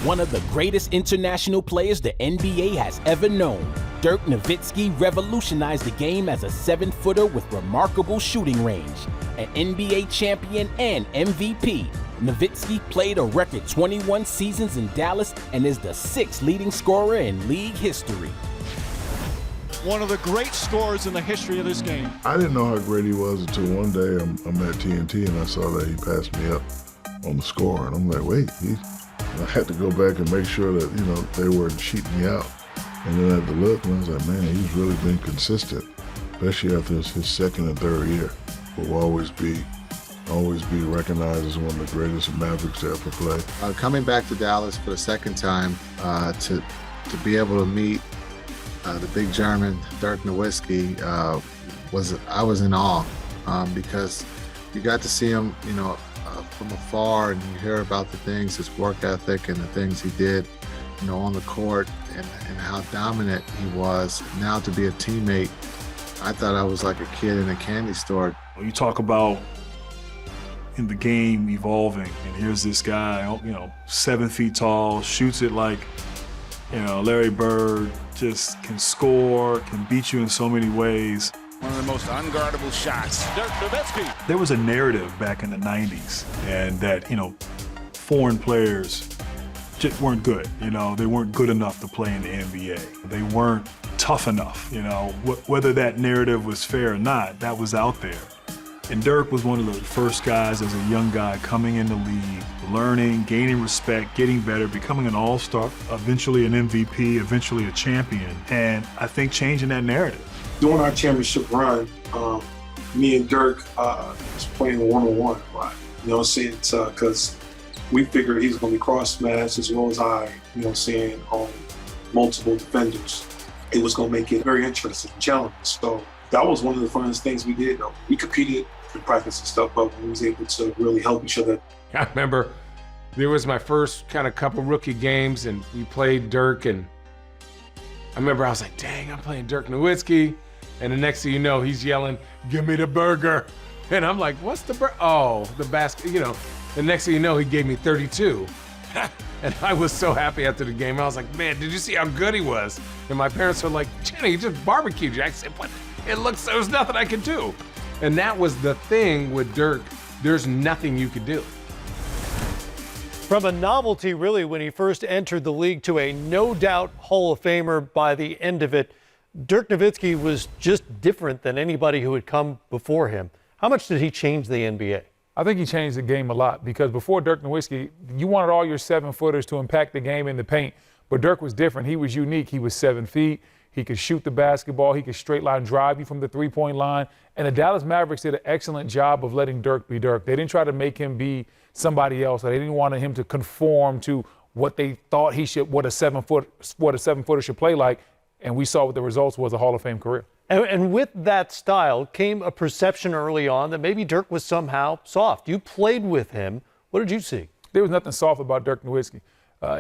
one of the greatest international players the NBA has ever known. Dirk Nowitzki revolutionized the game as a 7-footer with remarkable shooting range. An NBA champion and MVP, Nowitzki played a record 21 seasons in Dallas and is the 6th leading scorer in league history. One of the great scorers in the history of this game. I didn't know how great he was until one day I'm at TNT and I saw that he passed me up on the score. And I'm like, wait, I had to go back and make sure that, they weren't cheating me out. And then I had to look and I was like, man, he's really been consistent, especially after his second and third year. Will always be recognized as one of the greatest Mavericks to ever play. Coming back to Dallas for the second time, to be able to meet the big German, Dirk Nowitzki, I was in awe because you got to see him, from afar, and you hear about the things, his work ethic and the things he did, on the court and how dominant he was. Now to be a teammate, I thought I was like a kid in a candy store. You talk about in the game evolving, and here's this guy, 7 feet tall, shoots it like, Larry Bird, just can score, can beat you in so many ways. One of the most unguardable shots. Dirk Nowitzki. There was a narrative back in the 90s, and that, foreign players just weren't good. They weren't good enough to play in the NBA. They weren't tough enough, Whether that narrative was fair or not, that was out there. And Dirk was one of the first guys as a young guy coming in the league, learning, gaining respect, getting better, becoming an all-star, eventually an MVP, eventually a champion, and I think changing that narrative. During our championship run, me and Dirk was playing one-on-one a lot, because we figured he was going to be cross-matched as well as I, on multiple defenders. It was going to make it very interesting and challenging. So that was one of the funnest things we did, though. We competed in practice and stuff, but we was able to really help each other. I remember there was my first kind of couple rookie games, and we played Dirk, and I remember I was like, dang, I'm playing Dirk Nowitzki. And the next thing you know, he's yelling, give me the burger. And I'm like, what's the burger? Oh, the basket, The next thing you know, he gave me 32. And I was so happy after the game. I was like, man, did you see how good he was? And my parents were like, Jenny, he just barbecued you. I said, what? There was nothing I could do. And that was the thing with Dirk. There's nothing you could do. From a novelty, really, when he first entered the league to a no-doubt Hall of Famer by the end of it, Dirk Nowitzki was just different than anybody who had come before him. How much did he change the NBA? I think he changed the game a lot because before Dirk Nowitzki, you wanted all your 7-footers to impact the game in the paint. But Dirk was different. He was unique. He was 7 feet. He could shoot the basketball. He could straight line drive you from the three-point line. And the Dallas Mavericks did an excellent job of letting Dirk be Dirk. They didn't try to make him be somebody else. They didn't want him to conform to what they thought what a 7-footer should play like. And we saw what the results was, a Hall of Fame career. And with that style came a perception early on that maybe Dirk was somehow soft. You played with him. What did you see? There was nothing soft about Dirk Nowitzki.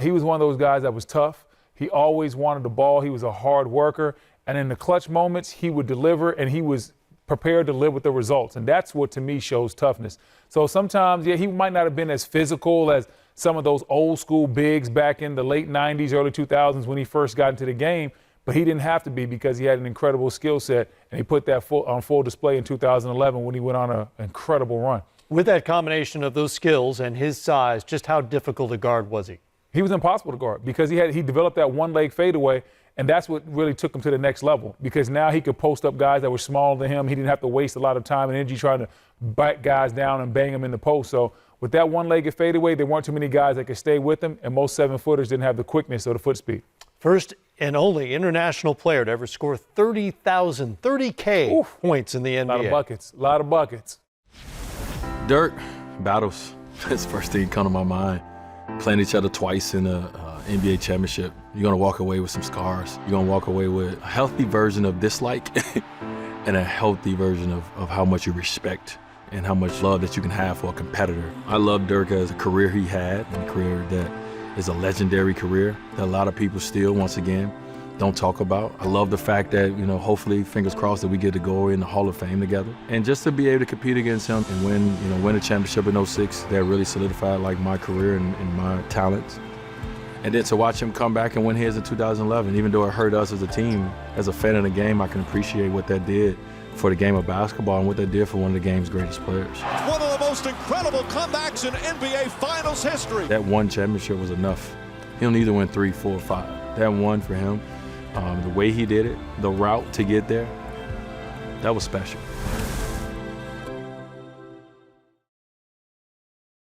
He was one of those guys that was tough. He always wanted the ball. He was a hard worker. And in the clutch moments, he would deliver, and he was prepared to live with the results. And that's what, to me, shows toughness. So sometimes, he might not have been as physical as some of those old school bigs back in the late 90s, early 2000s when he first got into the game. But he didn't have to be because he had an incredible skill set, and he put that on full display in 2011 when he went on an incredible run. With that combination of those skills and his size, just how difficult a guard was he? He was impossible to guard because he developed that one-leg fadeaway, and that's what really took him to the next level because now he could post up guys that were smaller than him. He didn't have to waste a lot of time and energy trying to bite guys down and bang them in the post. So with that one-legged fadeaway, there weren't too many guys that could stay with him, and most 7-footers didn't have the quickness or the foot speed. First and only international player to ever score 30K points in the NBA. A lot of buckets. Dirk, battles. That's the first thing that come to my mind. Playing each other twice in a NBA championship. You're gonna walk away with some scars. You're gonna walk away with a healthy version of dislike and a healthy version of how much you respect and how much love that you can have for a competitor. I love Dirk as a career he had, and a career that is a legendary career that a lot of people still, once again, don't talk about. I love the fact that, hopefully, fingers crossed, that we get to go in the Hall of Fame together. And just to be able to compete against him and win a championship in '06, that really solidified my career and my talents. And then to watch him come back and win his in 2011, even though it hurt us as a team, as a fan of the game, I can appreciate what that did for the game of basketball and what that did for one of the game's greatest players. One of the most incredible comebacks in NBA Finals history. That one championship was enough. He'll need to win 3, 4, 5. That one for him, the way he did it, the route to get there, that was special.